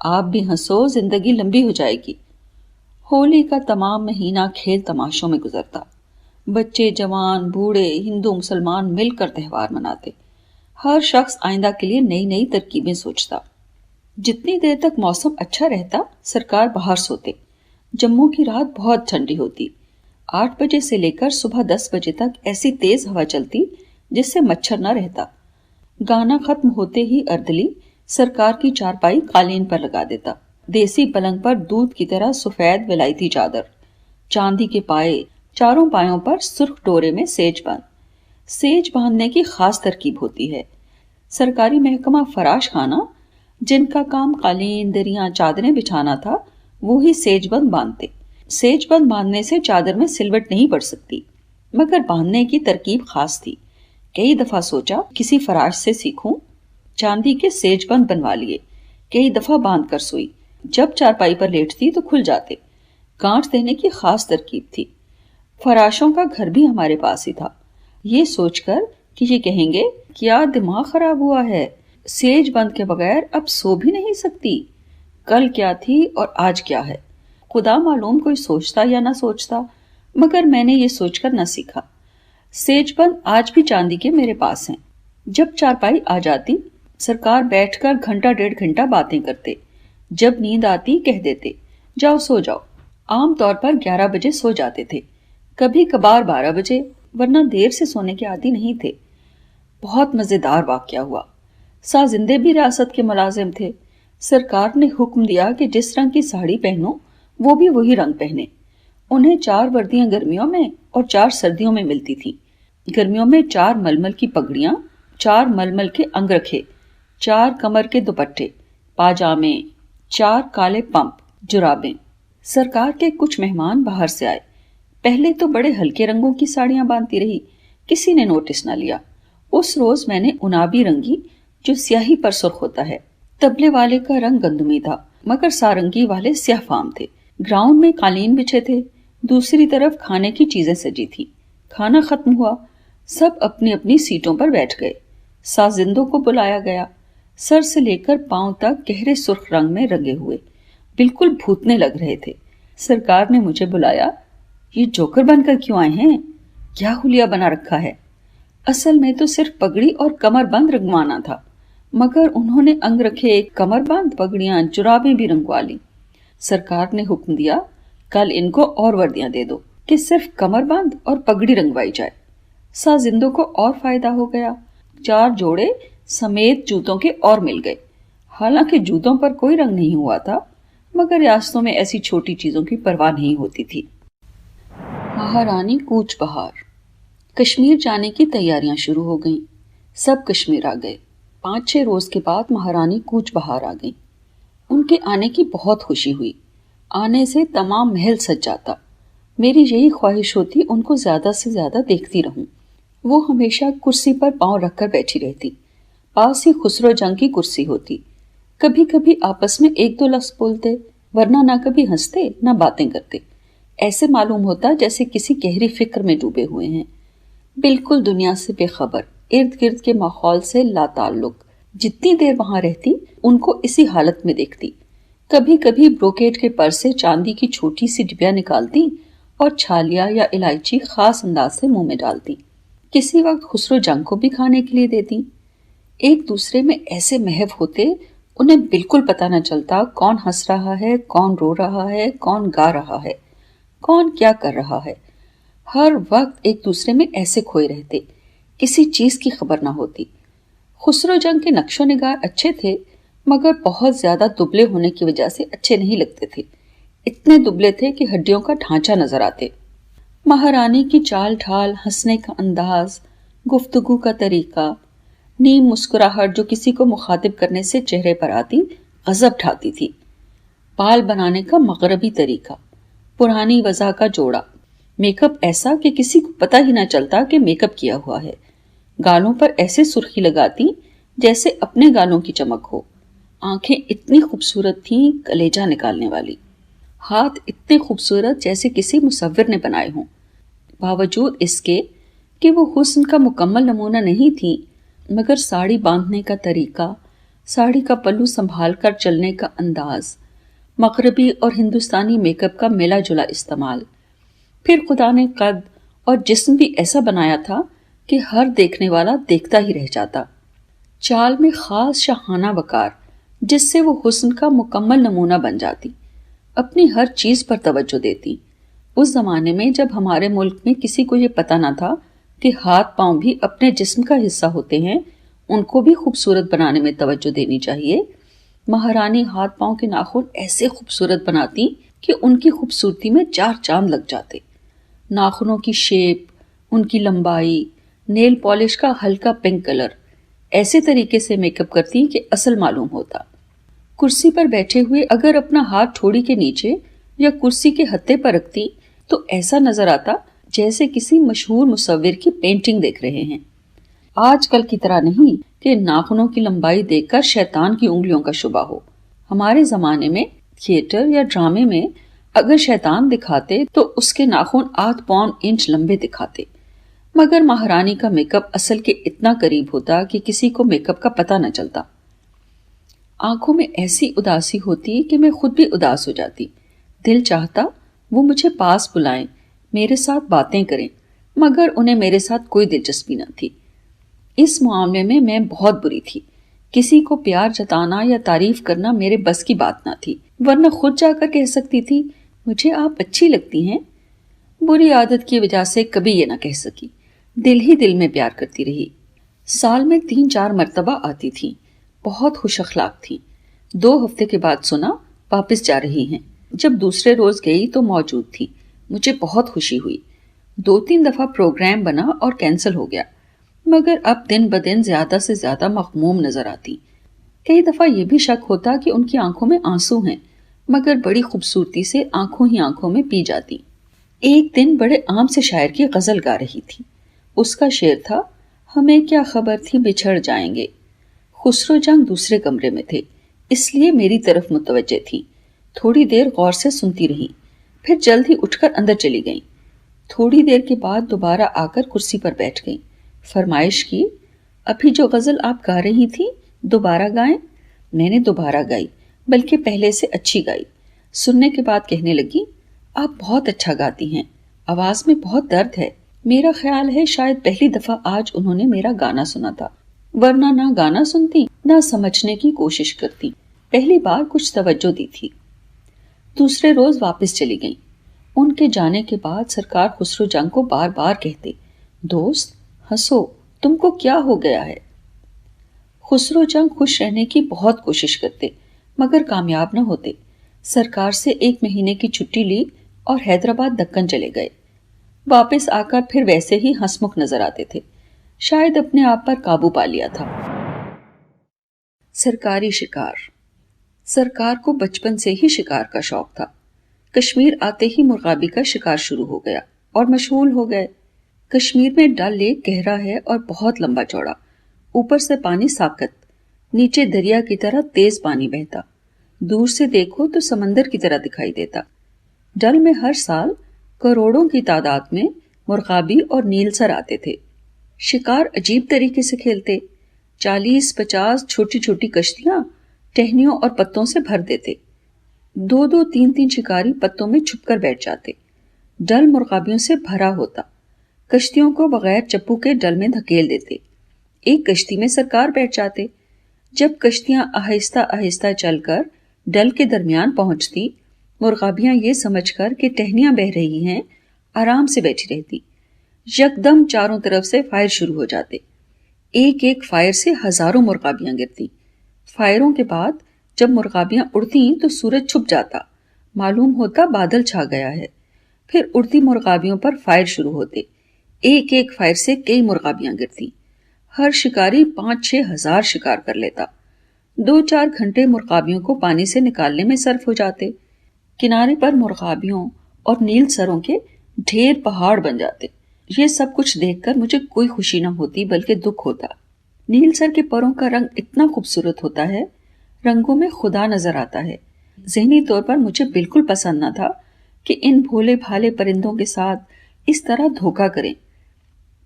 آپ بھی ہنسو، زندگی لمبی ہو جائے گی۔ ہولی کا تمام مہینہ کھیل تماشوں میں گزرتا۔ بچے، جوان، بوڑھے، ہندو مسلمان مل کر تہوار مناتے۔ ہر شخص آئندہ کے لیے نئی نئی ترکیبیں سوچتا۔ جتنی دیر تک موسم اچھا رہتا سرکار باہر سوتے۔ جموں کی رات بہت ٹھنڈی ہوتی۔ 8 بجے سے لے کر صبح 10 بجے تک ایسی تیز ہوا چلتی جس سے مچھر نہ رہتا۔ گانا ختم ہوتے ہی اردلی سرکار کی چارپائی قالین پر لگا دیتا۔ دیسی پلنگ پر دودھ کی طرح سفید ولائتی چادر، چاندی کے پائے، چاروں پایوں پر سرخ ڈورے میں سیج بند۔ سیج باندھنے کی خاص ترکیب ہوتی ہے۔ سرکاری محکمہ فراش خانہ جن کا کام قالین، دریاں، چادریں بچھانا تھا، وہی سیج بند باندھتے۔ سیج بند باندھنے سے چادر میں سلوٹ نہیں پڑ سکتی، مگر باندھنے کی ترکیب خاص تھی۔ کئی دفعہ سوچا کسی فراش سے سیکھوں، چاندی کے سیج بند بنوا لیے، کئی دفعہ باندھ کر سوئی۔ جب چارپائی پر لیٹتی تو کھل جاتے۔ گانٹھ دینے کی خاص ترکیب تھی۔ فراشوں کا گھر بھی ہمارے پاس ہی تھا۔ یہ سوچ کر کہ یہ کہیں گے کیا دماغ خراب ہوا ہے، سیج بند کے بغیر اب سو بھی نہیں سکتی، کل کیا تھی اور آج کیا ہے۔ خدا معلوم کوئی سوچتا یا نہ سوچتا، مگر میں نے یہ سوچ کر نہ سیکھا۔ سیج بند آج بھی چاندی کے میرے پاس ہیں۔ جب چارپائی آ جاتی سرکار بیٹھ کر 1.5 گھنٹہ باتیں کرتے۔ جب نیند آتی کہہ دیتے جاؤ سو جاؤ۔ عام طور پر 11 بجے سو جاتے تھے، کبھی کبھار 12 بجے، ورنہ دیر سے سونے کے عادی نہیں تھے۔ بہت مزیدار واقعہ ہوا۔ سازندے بھی ریاست کے ملازم تھے۔ سرکار نے حکم دیا کہ جس رنگ کی ساڑی پہنو وہ بھی وہی رنگ پہنے۔ انہیں 4 وردیاں گرمیوں میں اور 4 سردیوں میں ملتی تھیں۔ گرمیوں میں 4 ململ کی پگڑیاں، 4 ململ کے انگرکھے، 4 کمر کے دوپٹے، پاجامے، 4 کالے پمپ، جرابیں۔ سرکار کے کچھ مہمان باہر سے آئے. پہلے تو بڑے ہلکے رنگوں کی ساڑیاں باندھتی رہی, کسی نے نوٹس نہ لیا. اس روز میں نے انابی رنگی جو سیاہی پر سرخ ہوتا ہے. تبلے والے کا رنگ گندمی تھا مگر سارنگی والے سیاہ فام تھے. گراؤنڈ میں قالین بچھے تھے, دوسری طرف کھانے کی چیزیں سجی تھی. کھانا ختم ہوا, سب اپنی اپنی سیٹوں پر بیٹھ گئے. سازندوں کو بلایا گیا. سر سے لے کر پاؤں تک گہرے سرخ رنگ میں رنگے ہوئے, بالکل بھوتنے لگ رہے تھے. سرکار نے مجھے بلایا. یہ جوکر بن کر کیوں آئے ہیں؟ کیا حلیہ بنا رکھا ہے؟ اصل میں تو صرف پگڑی اور کمر بند رنگوانا تھا, مگر انہوں نے انگ رکھے ایک کمر بند, پگڑیاں, جرابیں بھی رنگوا لی. سرکار نے حکم دیا کل ان کو اور وردیاں دے دو کہ صرف کمر بند اور پگڑی رنگوائی جائے. سازندوں کو اور فائدہ ہو گیا. 4 جوڑے سمیت جوتوں کے اور مل گئے. حالانکہ جوتوں پر کوئی رنگ نہیں ہوا تھا, مگر ریاستوں میں ایسی چھوٹی چیزوں کی پرواہ نہیں ہوتی تھی. مہارانی کوچ بہار. کشمیر جانے کی تیاریاں شروع ہو گئیں. سب کشمیر آ گئے. 5-6 روز کے بعد مہارانی کوچ بہار آ گئیں. ان کے آنے کی بہت خوشی ہوئی. آنے سے تمام محل سج جاتا. میری یہی خواہش ہوتی ان کو زیادہ سے زیادہ دیکھتی رہوں. وہ ہمیشہ کرسی پر پاؤں رکھ کر بیٹھی رہتی. پاس ہی خسرو جنگ کی کرسی ہوتی. کبھی کبھی آپس میں 1-2 لفظ بولتے, ورنہ نہ کبھی ہنستے نہ باتیں کرتے. ایسے معلوم ہوتا جیسے کسی گہری فکر میں ڈوبے ہوئے ہیں, بالکل دنیا سے بے خبر, ارد گرد کے ماحول سے لا تعلق. جتنی دیر وہاں رہتی ان کو اسی حالت میں دیکھتی. کبھی کبھی بروکیٹ کے پر سے چاندی کی چھوٹی سی ڈبیا نکالتی اور چھالیا یا الائچی خاص انداز سے منہ میں ڈالتی. کسی وقت خسرو جنگ کو بھی کھانے کے لیے دیتی. ایک دوسرے میں ایسے محو ہوتے, انہیں بالکل پتہ نہ چلتا کون ہنس رہا ہے, کون رو رہا ہے, کون گا رہا ہے, کون کیا کر رہا ہے. ہر وقت ایک دوسرے میں ایسے کھوئے رہتے, کسی چیز کی خبر نہ ہوتی. خسرو جنگ کے نقش و نگار اچھے تھے, مگر بہت زیادہ دبلے ہونے کی وجہ سے اچھے نہیں لگتے تھے. اتنے دبلے تھے کہ ہڈیوں کا ڈھانچہ نظر آتے. مہارانی کی چال ڈھال, ہنسنے کا انداز, گفتگو کا طریقہ, نیم مسکراہٹ جو کسی کو مخاطب کرنے سے چہرے پر آتی, غضب ڈھاتی تھی. بال بنانے کا مغربی طریقہ, پرانی وضع کا جوڑا, میک اپ ایسا کہ کسی کو پتہ ہی نہ چلتا کہ میک اپ کیا ہوا ہے. گالوں پر ایسے سرخی لگاتی جیسے اپنے گالوں کی چمک ہو. آنکھیں اتنی خوبصورت تھیں کلیجہ نکالنے والی. ہاتھ اتنے خوبصورت جیسے کسی مصور نے بنائے ہوں. باوجود اس کے کہ وہ حسن کا مکمل نمونہ نہیں تھی, مگر ساڑی باندھنے کا طریقہ, ساڑی کا پلو سنبھال کر چلنے کا انداز, مغربی اور ہندوستانی میک اپ کا ملا جلا استعمال. پھر خدا نے قد اور جسم بھی ایسا بنایا تھا کہ ہر دیکھنے والا دیکھتا ہی رہ جاتا. چال میں خاص شاہانہ وقار جس سے وہ حسن کا مکمل نمونہ بن جاتی. اپنی ہر چیز پر توجہ دیتی. اس زمانے میں جب ہمارے ملک میں کسی کو یہ پتہ نہ تھا کہ ہاتھ پاؤں بھی اپنے جسم کا حصہ ہوتے ہیں, ان کو بھی خوبصورت بنانے میں توجہ دینی چاہیے, مہارانی ہاتھ پاؤں کے ناخن ایسے خوبصورت بناتی کہ ان کی خوبصورتی میں 4 چاند لگ جاتے. ناخنوں کی شیپ, ان کی لمبائی, نیل پالش کا ہلکا پنک کلر, ایسے طریقے سے میک اپ کرتی کہ اصل معلوم ہوتا. کرسی پر بیٹھے ہوئے اگر اپنا ہاتھ ٹھوڑی کے نیچے یا کرسی کے ہتھے پر رکھتی تو ایسا نظر آتا جیسے کسی مشہور مصور کی پینٹنگ دیکھ رہے ہیں. آج کل کی طرح نہیں کہ ناخنوں کی لمبائی دیکھ کر شیطان کی انگلیوں کا شبہ ہو. ہمارے زمانے میں تھیٹر یا ڈرامے میں اگر شیطان دکھاتے تو اس کے ناخن 8 پون انچ لمبے دکھاتے, مگر مہارانی کا میک اپ اصل کے اتنا قریب ہوتا کہ کسی کو میک اپ کا پتہ نہ چلتا. آنکھوں میں ایسی اداسی ہوتی کہ میں خود بھی اداس ہو جاتی. دل چاہتا وہ مجھے پاس بلائیں, میرے ساتھ باتیں کریں, مگر انہیں میرے ساتھ کوئی دلچسپی نہ تھی. اس معاملے میں میں بہت بری تھی. کسی کو پیار جتانا یا تعریف کرنا میرے بس کی بات نہ تھی, ورنہ خود جا کر کہہ سکتی تھی مجھے آپ اچھی لگتی ہیں. بری عادت کی وجہ سے کبھی یہ نہ کہہ سکی, دل ہی دل میں پیار کرتی رہی. سال میں 3-4 مرتبہ آتی تھی, بہت خوش اخلاق تھی. 2 ہفتے کے بعد سنا واپس جا رہی ہیں. جب دوسرے روز گئی تو موجود تھی. مجھے بہت خوشی ہوئی. 2-3 دفعہ پروگرام بنا اور کینسل ہو گیا, مگر اب دن بدن زیادہ سے زیادہ مغموم نظر آتی. کئی دفعہ یہ بھی شک ہوتا کہ ان کی آنکھوں میں آنسو ہیں, مگر بڑی خوبصورتی سے آنکھوں ہی آنکھوں میں پی جاتی۔ ایک دن بڑے عام سے شاعر کی غزل گا رہی تھی۔ اس کا شعر تھا، ہمیں کیا خبر تھی بچھڑ جائیں گے۔ خسرو جنگ دوسرے کمرے میں تھے، اس لیے میری طرف متوجہ تھی۔ تھوڑی دیر غور سے سنتی رہی، پھر جلد ہی اٹھ کر اندر چلی گئیں۔ تھوڑی دیر کے بعد دوبارہ آ کر کرسی پر بیٹھ گئیں۔ فرمائش کی، ابھی جو غزل آپ گا رہی تھی دوبارہ گائیں۔ میں نے دوبارہ گائی، بلکہ پہلے سے اچھی گائی۔ سننے کے بعد کہنے لگی، آپ بہت اچھا گاتی ہیں، آواز میں بہت درد ہے۔ میرا خیال ہے شاید پہلی دفعہ آج انہوں نے میرا گانا سنا تھا، ورنہ نہ گانا سنتی نہ سمجھنے کی کوشش کرتی۔ پہلی بار کچھ توجہ دی تھی۔ دوسرے روز واپس چلی گئیں۔ ان کے جانے کے بعد سرکار خسرو جنگ کو بار بار کہتے، دوست ہنسو، تم کو کیا ہو گیا ہے؟ خسرو جنگ خوش رہنے کی بہت کوشش کرتے مگر کامیاب نہ ہوتے۔ سرکار سے 1 مہینے کی چھٹی لی اور حیدرآباد دکن چلے گئے۔ واپس آ کر پھر ویسے ہی ہنسمکھ نظر آتے تھے، شاید اپنے آپ پر قابو پا لیا تھا۔ سرکاری شکار۔ سرکار کو بچپن سے ہی شکار کا شوق تھا۔ کشمیر آتے ہی مرغابی کا شکار شروع ہو گیا اور مشغول ہو گئے۔ کشمیر میں ڈل لیک گہرا ہے اور بہت لمبا چوڑا، اوپر سے پانی ساکت، نیچے دریا کی طرح تیز پانی بہتا، دور سے دیکھو تو سمندر کی طرح دکھائی دیتا۔ ڈل میں ہر سال کروڑوں کی تعداد میں مرغابی اور نیل سر آتے تھے۔ شکار عجیب طریقے سے کھیلتے، 40-50 چھوٹی چھوٹی کشتیاں ٹہنیوں اور پتوں سے بھر دیتے۔ 2-2 3-3 شکاری پتوں میں چھپ کر بیٹھ جاتے۔ ڈل مرغابیوں سے بھرا ہوتا، کشتیوں کو بغیر چپو کے ڈل میں دھکیل دیتے۔ ایک کشتی میں سرکار بیٹھ جاتے۔ جب کشتیاں آہستہ آہستہ چل کر ڈل کے درمیان پہنچتی، مرغابیاں یہ سمجھ کر کہ ٹہنیاں بہہ رہی ہیں آرام سے بیٹھی رہتی۔ یکدم چاروں طرف سے فائر شروع ہو جاتے۔ ایک ایک فائر سے ہزاروں مرغابیاں گرتی۔ فائروں کے بعد جب مرغابیاں اڑتیں تو سورج چھپ جاتا، معلوم ہوتا بادل چھا گیا ہے۔ پھر اڑتی مرغابیوں پر فائر شروع ہوتے، ایک ایک فائر سے کئی مرغابیاں گرتی۔ ہر شکاری 5-6 ہزار شکار کر لیتا۔ 2-4 گھنٹے مرغابیوں کو پانی سے نکالنے میں صرف ہو جاتے۔ کنارے پر مرغابیوں اور نیل سروں کے ڈھیر پہاڑ بن جاتے۔ یہ سب کچھ دیکھ کر مجھے کوئی خوشی نہ ہوتی بلکہ دکھ ہوتا۔ نیل سر کے پروں کا رنگ اتنا خوبصورت ہوتا ہے، رنگوں میں خدا نظر آتا ہے۔ ذہنی طور پر مجھے بالکل پسند نہ تھا کہ ان بھولے بھالے پرندوں کے ساتھ اس طرح دھوکہ کریں،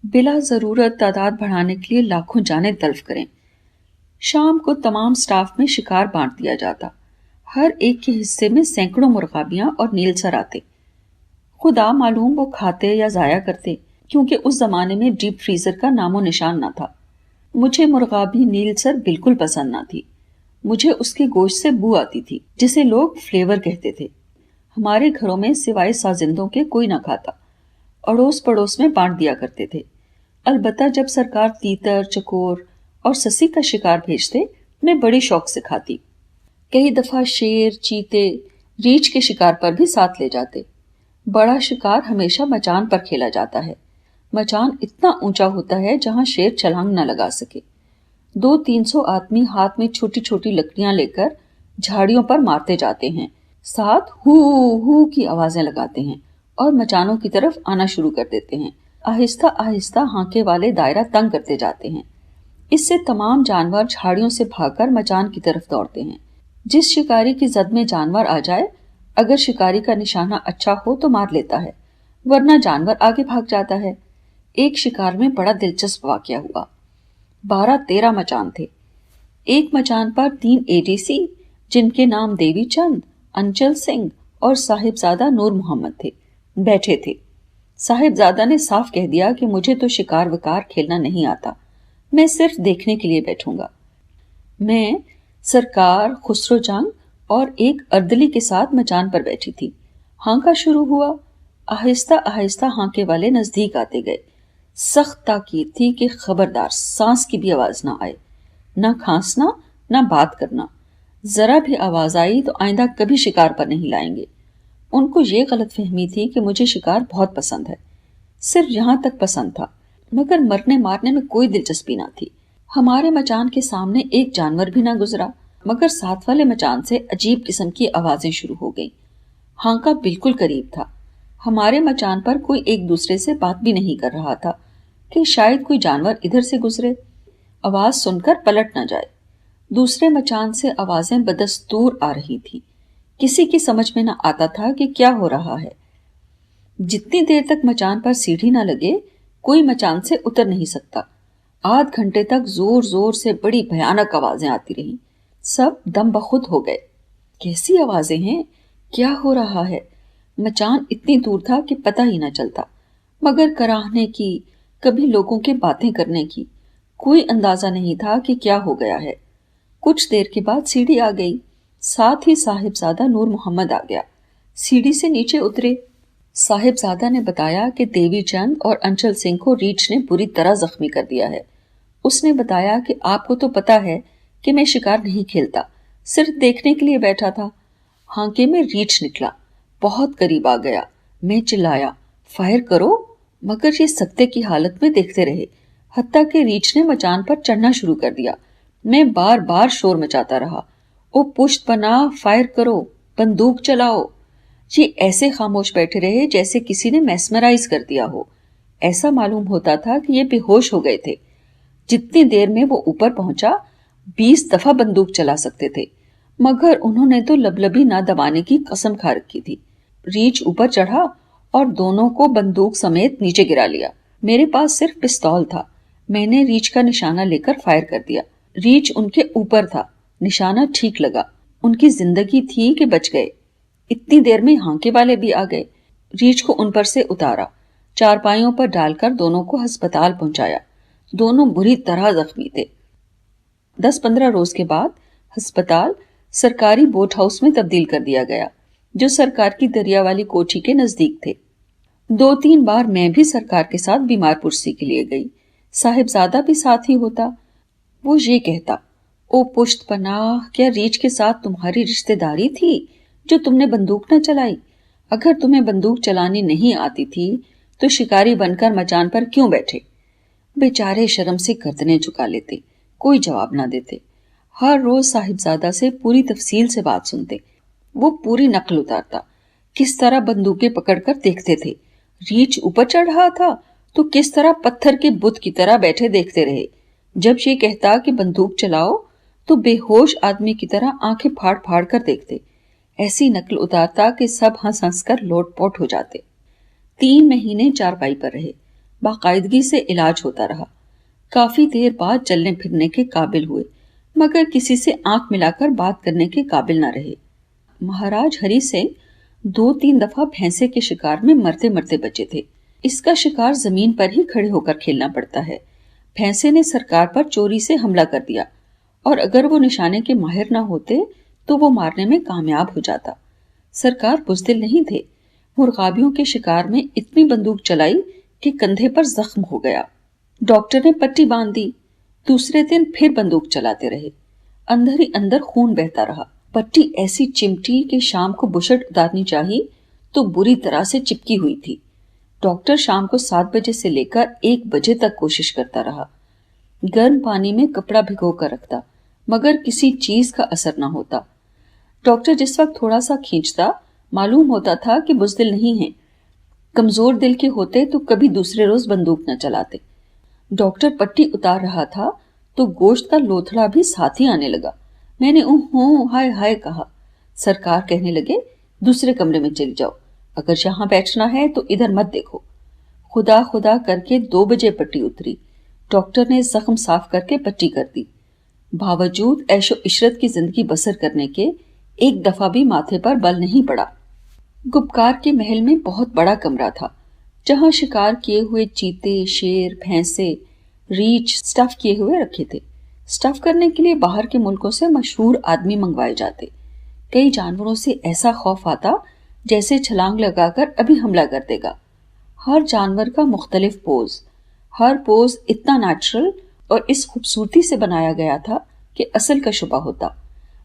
بلا ضرورت تعداد بڑھانے کے لیے لاکھوں جانیں تلف کریں۔ شام کو تمام سٹاف میں شکار بانٹ دیا جاتا۔ ہر ایک کے حصے میں سینکڑوں مرغابیاں اور نیل سر آتے۔ خدا معلوم وہ کھاتے یا ضائع کرتے، کیونکہ اس زمانے میں ڈیپ فریزر کا نام و نشان نہ تھا۔ مجھے مرغابی نیل سر بالکل پسند نہ تھی۔ مجھے اس کے گوشت سے بو آتی تھی، جسے لوگ فلیور کہتے تھے۔ ہمارے گھروں میں سوائے سازندوں کے کوئی نہ کھاتا، اڑوس پڑوس میں بانٹ دیا کرتے تھے۔ البتہ جب سرکار تیتر، چکور اور سسی کا شکار بھیجتے، میں بڑی شوق سے کھاتی۔ کئی دفعہ شیر، چیتے، ریچھ کے شکار پر بھی ساتھ لے جاتے۔ بڑا شکار ہمیشہ مچان پر کھیلا جاتا ہے۔ مچان اتنا اونچا ہوتا ہے جہاں شیر چھلانگ نہ لگا سکے۔ 200-300 آدمی ہاتھ میں چھوٹی چھوٹی لکڑیاں لے کر جھاڑیوں پر مارتے جاتے ہیں، ساتھ ہو ہو کی آوازیں لگاتے ہیں اور مچانوں کی طرف آنا شروع کر دیتے ہیں۔ آہستہ آہستہ ہانکے والے دائرہ تنگ کرتے جاتے ہیں۔ اس سے تمام جانور جھاڑیوں سے بھاگ کر مچان کی طرف دوڑتے ہیں۔ جس شکاری کی زد میں جانور آ جائے، اگر شکاری کا نشانہ اچھا ہو تو مار لیتا ہے، ورنہ جانور آگے بھاگ جاتا ہے۔ ایک شکار میں بڑا دلچسپ واقعہ ہوا۔ 12-13 مچان تھے۔ ایک مچان پر 3 ADC جن کے نام دیوی چند، انچل سنگھ اور صاحبزادہ نور محمد تھے، بیٹھے تھے۔ صاحبزادہ نے صاف کہہ دیا کہ مجھے تو شکار وکار کھیلنا نہیں آتا، میں صرف دیکھنے کے لیے بیٹھوں گا۔ میں، سرکار، خسرو جنگ اور ایک اردلی کے ساتھ مچان پر بیٹھی تھی۔ ہانکا شروع ہوا۔ آہستہ آہستہ ہانکے والے نزدیک آتے گئے۔ سخت تاکید تھی کہ خبردار سانس کی بھی آواز نہ آئے، نہ کھانسنا، نہ بات کرنا۔ ذرا بھی آواز آئی تو آئندہ کبھی شکار پر نہیں لائیں گے۔ ان کو یہ غلط فہمی تھی کہ مجھے شکار بہت پسند ہے، صرف یہاں تک پسند تھا، مگر مرنے مارنے میں کوئی دلچسپی نہ تھی۔ ہمارے مچان کے سامنے ایک جانور بھی نہ گزرا، مگر ساتھ والے مچان سے عجیب قسم کی آوازیں شروع ہو گئیں۔ ہانکا بالکل قریب تھا۔ ہمارے مچان پر کوئی ایک دوسرے سے بات بھی نہیں کر رہا تھا کہ شاید کوئی جانور ادھر سے گزرے، آواز سن کر پلٹ نہ جائے۔ دوسرے مچان سے آوازیں بدستور آ رہی تھی۔ کسی کی سمجھ میں نہ آتا تھا کہ کیا ہو رہا ہے۔ جتنی دیر تک مچان پر سیڑھی نہ لگے کوئی مچان سے اتر نہیں سکتا۔ آدھ گھنٹے تک زور زور سے بڑی بھیانک آوازیں آتی رہیں۔ سب دم بخود ہو گئے۔ کیسی آوازیں ہیں؟ کیا ہو رہا ہے؟ مچان اتنی دور تھا کہ پتہ ہی نہ چلتا، مگر کراہنے کی، کبھی لوگوں کے باتیں کرنے کی کوئی اندازہ نہیں تھا کہ کیا ہو گیا ہے۔ کچھ دیر کے بعد سیڑھی آ گئی، ساتھ ہی صاحبزادہ نور محمد آ گیا۔ سیڑھی سے نیچے اترے۔ صاحبزادہ نے بتایا کہ دیوی چند اور انچل سنگھ کو ریچھ نے بری طرح زخمی کر دیا ہے۔ اس نے بتایا کہ آپ کو تو پتا ہے کہ میں شکار نہیں کھیلتا، صرف دیکھنے کے لیے بیٹھا تھا۔ ہانکے میں ریچھ نکلا، بہت قریب آ گیا۔ میں چلایا، فائر کرو، مگر یہ سکتے کی حالت میں دیکھتے رہے، حتیٰ کہ ریچھ نے مچان پر چڑھنا شروع کر دیا۔ میں بار بار شور مچاتا رہا، او پشت پناہ، فائر کرو، بندوق چلاؤ۔ یہ ایسے خاموش بیٹھے رہے جیسے کسی نے میسمرائز کر دیا ہو۔ ایسا معلوم ہوتا تھا کہ یہ بے ہوش ہو گئے تھے۔ جتنی دیر میں وہ اوپر پہنچا 20 دفعہ بندوق چلا سکتے تھے، مگر انہوں نے تو لبلبی نہ دبانے کی قسم کھا رکھی تھی۔ ریچھ اوپر چڑھا اور دونوں کو بندوق سمیت نیچے گرا لیا۔ میرے پاس صرف پستول تھا۔ میں نے ریچھ کا نشانہ لے کر فائر کر دیا۔ ریچھ ان کے اوپر تھا، نشانہ ٹھیک لگا، ان کی زندگی تھی کہ بچ گئے۔ اتنی دیر میں ہانکے والے بھی آ گئے۔ ریچھ کو ان پر سے اتارا، چارپائیوں پر ڈال کر دونوں کو ہسپتال پہنچایا۔ دونوں بری طرح زخمی تھے۔ 10-15 روز کے بعد ہسپتال سرکاری بوٹ ہاؤس میں تبدیل کر دیا گیا، جو سرکار کی دریا والی کوٹھی کے نزدیک تھے۔ 2-3 بار میں بھی سرکار کے ساتھ بیمار پرسی کے لیے گئی۔ صاحبزادہ بھی ساتھ ہی ہوتا۔ وہ یہ کہتا، او پشت پناہ، کیا ریچھ کے ساتھ تمہاری رشتہ داری تھی جو تم نے بندوق نہ چلائی؟ اگر تمہیں بندوق چلانی نہیں آتی تھی تو شکاری بن کر مچان پر کیوں بیٹھے؟ بیچارے شرم سے گردنیں جھکا لیتے، کوئی جواب نہ دیتے۔ ہر روز صاحبزادہ سے پوری تفصیل سے بات سنتے۔ وہ پوری نقل اتارتا، کس طرح بندوقیں پکڑ کر دیکھتے تھے۔ ریچھ اوپر چڑھ رہا تھا تو کس طرح پتھر کے بت کی طرح بیٹھے دیکھتے رہے۔ جب یہ کہتا کہ بندوق چلاؤ تو بے ہوش آدمی کی طرح آنکھیں پھاڑ پھاڑ کر دیکھتے۔ ایسی نقل اتارتا کہ سب ہنس ہنس کر لوٹ پوٹ ہو جاتے۔ 3 مہینے چارپائی پر رہے، باقاعدگی سے علاج ہوتا رہا۔ کافی دیر بعد چلنے پھرنے کے قابل ہوئے، مگر کسی سے آنکھ ملا کر بات کرنے کے قابل نہ رہے۔ مہاراج ہری سنگھ 2-3 دفعہ بھینسے کے شکار میں مرتے مرتے بچے تھے۔ اس کا شکار زمین پر ہی کھڑے ہو کر کھیلنا پڑتا ہے۔ بھینسے نے سرکار پر چوری سے حملہ کر دیا، اور اگر وہ نشانے کے ماہر نہ ہوتے تو وہ مارنے میں کامیاب ہو جاتا۔ سرکار بزدل نہیں تھے۔ مرغابیوں کے شکار میں اتنی بندوق چلائی کہ کندھے پر زخم ہو گیا۔ ڈاکٹر نے پٹی باندھ دی۔ دوسرے دن پھر بندوق چلاتے رہے۔ اندر ہی اندر خون بہتا رہا۔ پٹی ایسی چمٹی کہ شام کو بشٹ اتارنی چاہی تو بری طرح سے چپکی ہوئی تھی۔ ڈاکٹر شام کو 7 بجے سے لے کر 1 بجے تک کوشش کرتا رہا۔ گرم پانی میں کپڑا بھگو کر رکھتا، مگر کسی چیز کا اثر نہ ہوتا۔ ڈاکٹر جس وقت تھوڑا سا کھینچتا، معلوم ہوتا تھا کہ بزدل نہیں ہیں۔ کمزور دل کے ہوتے تو کبھی دوسرے روز بندوق نہ چلاتے۔ ڈاکٹر پٹی اتار رہا تھا تو گوشت کا لوتھڑا بھی ساتھ ہی آنے لگا۔ میں نے ہائے ہائے کہا۔ سرکار کہنے لگے، دوسرے کمرے میں چلی جاؤ، اگر یہاں بیٹھنا ہے تو ادھر مت دیکھو۔ خدا خدا کر کے 2 بجے پٹی اتری۔ ڈاکٹر نے زخم صاف کر کے پٹی کر دی۔ باوجود عیش و عشرت کی زندگی بسر کرنے کے 1 دفعہ بھی ماتھے پر بل نہیں پڑا۔ گپکار کے محل میں بہت بڑا کمرہ تھا، جہاں شکار کیے ہوئے چیتے، شیر، بھینسے، ریچھ سٹف کیے ہوئے رکھے تھے۔ سٹف کرنے کے لیے باہر کے ملکوں سے مشہور آدمی منگوائے جاتے۔ کئی جانوروں سے ایسا خوف آتا جیسے چھلانگ لگا کر ابھی حملہ کر دے گا۔ ہر جانور کا مختلف پوز، ہر پوز اتنا نیچرل اور اس خوبصورتی سے بنایا گیا تھا کہ اصل کا شبہ ہوتا۔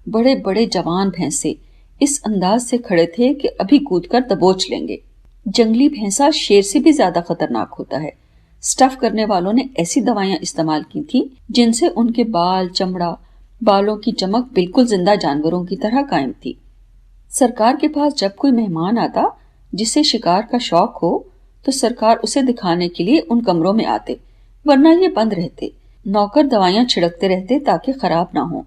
بڑے بڑے جوان بھینسے اس انداز سے کھڑے تھے کہ ابھی کود کر دبوچ لیں گے۔ جنگلی بھینسا شیر سے بھی زیادہ خطرناک ہوتا ہے۔ سٹف کرنے والوں نے ایسی دوائیاں استعمال کی تھی جن سے ان کے بال، چمڑا بالوں کی چمک بالکل زندہ جانوروں کی طرح قائم تھی۔ سرکار کے پاس جب کوئی مہمان آتا جسے شکار کا شوق ہو تو سرکار اسے دکھانے کے لیے ان کمروں میں آتے، ورنہ یہ بند رہتے۔ نوکر دوائیاں چھڑکتے رہتے تاکہ خراب نہ ہوں۔